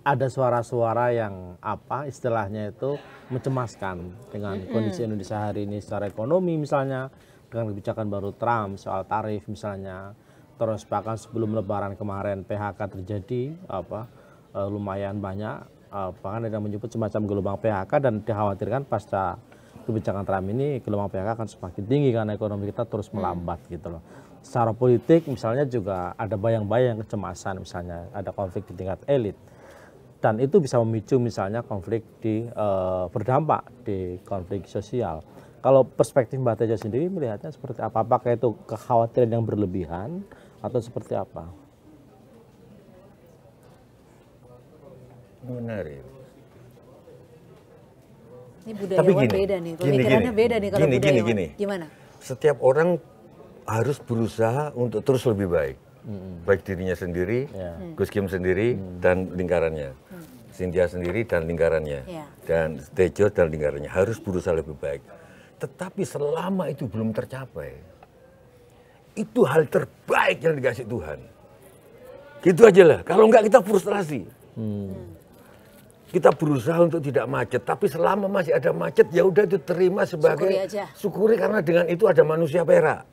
ada suara-suara yang apa istilahnya itu mencemaskan dengan kondisi Indonesia hari ini secara ekonomi misalnya, dengan kebijakan baru Trump soal tarif misalnya, terus bahkan sebelum Lebaran kemarin PHK terjadi lumayan banyak, bahkan ada yang menyebut semacam gelombang PHK, dan dikhawatirkan pasca kebijakan Trump ini gelombang PHK akan semakin tinggi karena ekonomi kita terus melambat gitu loh. Secara politik misalnya juga ada bayang-bayang kecemasan, misalnya ada konflik di tingkat elit. Dan itu bisa memicu misalnya konflik berdampak di konflik sosial. Kalau perspektif Mbak Tejo sendiri melihatnya seperti apa? Apakah itu kekhawatiran yang berlebihan atau seperti apa? Menarik. Ini budayawan beda nih, pemikirannya beda nih kalau budayawan. Gini. Gimana? Setiap orang harus berusaha untuk terus lebih baik. Baik dirinya sendiri, Gus Kim sendiri, dan lingkarannya. Cynthia sendiri dan lingkarannya. Dan Tejo dan lingkarannya harus berusaha lebih baik. Tetapi selama itu belum tercapai, itu hal terbaik yang dikasih Tuhan. Gitu aja lah, kalau enggak kita frustrasi. Kita berusaha untuk tidak macet, tapi selama masih ada macet, ya udah itu terima sebagai syukuri, karena dengan itu ada manusia perak.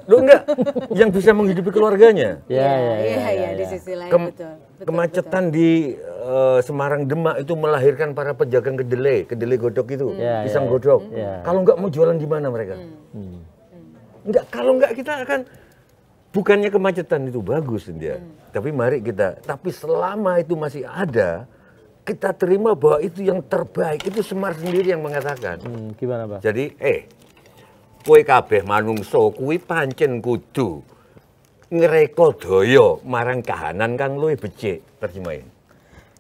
Loh enggak, yang bisa menghidupi keluarganya. Iya, di sisi lain betul. Kemacetan di Semarang Demak itu melahirkan para pedagang kedelai godok itu, pisang godok. Kalau enggak mau jualan di mana mereka? Enggak, kalau enggak kita akan, bukannya kemacetan itu bagus dia. Tapi mari kita, tapi selama itu masih ada, kita terima bahwa itu yang terbaik. Itu Semar sendiri yang mengatakan. Gimana, Pak? Jadi, kowe kabeh manungso kuwi pancen kudu ngreka daya marang kahanan kang luwih becik. Terjemahin.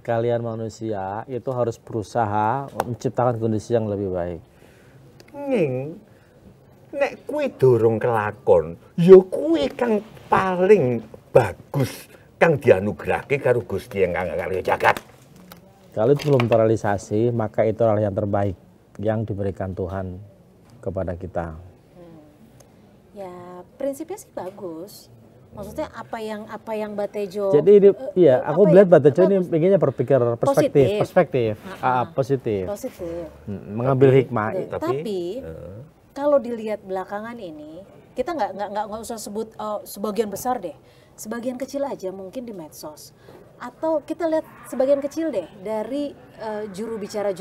Kalian manusia itu harus berusaha menciptakan kondisi yang lebih baik. Nek kuwi dorong kelakon, ya kuwi kang paling bagus kang dianugerahke karo Gusti Engkang Karya Jagat. Kalau itu belum terrealisasi, maka itu adalah yang terbaik yang diberikan Tuhan kepada kita. Ya, prinsipnya sih bagus. Maksudnya apa yang Mbak Tejo. Jadi ini, aku melihat Mbak Tejo ini pengennya berpikir perspektif positif. Mengambil hikmah. Tapi kalau dilihat belakangan ini, kita nggak usah sebut sebagian besar deh, sebagian kecil aja mungkin di medsos. Atau kita lihat sebagian kecil deh dari juru bicara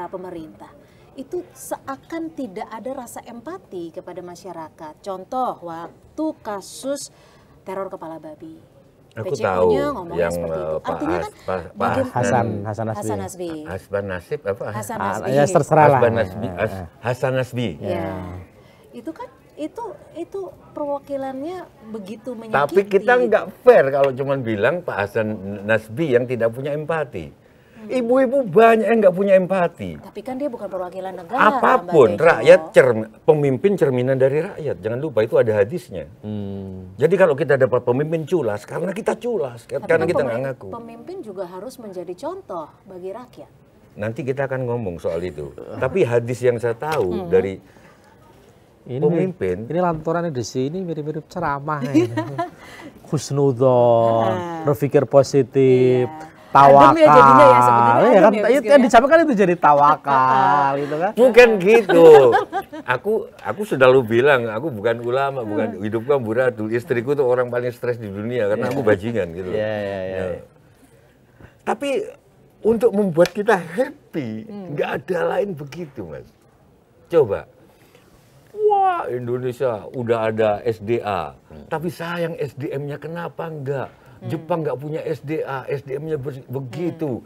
pemerintah. Itu seakan tidak ada rasa empati kepada masyarakat. Contoh, waktu kasus teror kepala babi. Aku tahu yang Hasan Nasbi. Hasan Nasbi. Ya. Itu kan itu perwakilannya begitu menyakiti. Tapi kita nggak fair kalau cuma bilang Pak Hasan Nasbi yang tidak punya empati. Ibu-ibu banyak yang nggak punya empati. Tapi kan dia bukan perwakilan negara. Apapun, rakyat pemimpin cerminan dari rakyat. Jangan lupa itu ada hadisnya. Jadi kalau kita dapat pemimpin culas, karena kita culas, karena kita nggak ngaku. Pemimpin juga harus menjadi contoh bagi rakyat. Nanti kita akan ngomong soal itu. Tapi hadis yang saya tahu dari pemimpin, ini lanturannya di sini mirip-mirip ceramah. Husnudzon, berpikir positif. Tawakal, ya kan? Itu yang disampaikan itu jadi tawakal, gitu kan? Bukan gitu. Aku selalu bilang, aku bukan ulama, bukan hidupku amburadul. Istriku tuh orang paling stres di dunia karena aku bajingan gitu. Tapi untuk membuat kita happy, nggak ada lain begitu, Mas. Coba, wah Indonesia udah ada SDA, tapi sayang SDM-nya kenapa enggak? Jepang nggak punya SDA, SDM-nya begitu.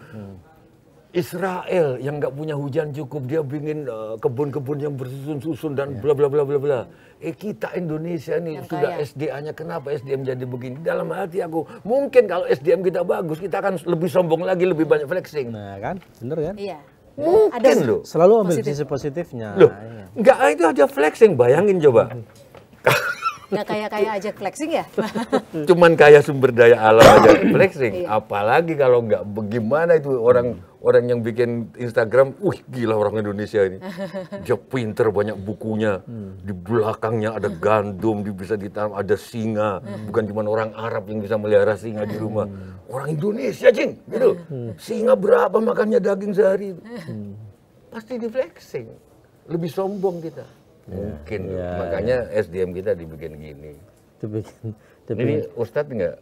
Israel yang nggak punya hujan cukup, dia bikin kebun-kebun yang bersusun-susun dan bla bla bla bla bla. Kita Indonesia nih yang sudah SDA-nya, kenapa SDM jadi begini? Dalam hati aku, mungkin kalau SDM kita bagus, kita akan lebih sombong lagi, lebih banyak flexing. Nah kan, bener kan? Iya. Mungkin loh. Selalu ambil sisi positifnya. Loh, nggak itu aja flexing, bayangin coba. Nggak kaya-kaya aja flexing ya? Cuman kaya sumber daya alam aja flexing. Apalagi kalau nggak bagaimana itu orang yang bikin Instagram, wih gila orang Indonesia ini. Dia pinter, banyak bukunya. Di belakangnya ada gandum, bisa ditanam, ada singa. Bukan cuma orang Arab yang bisa melihara singa di rumah. Orang Indonesia, Cing, gitu. Singa berapa makannya daging sehari? Pasti di flexing. Lebih sombong kita. Mungkin. Makanya SDM kita dibikin gini. Ini Ustadz enggak?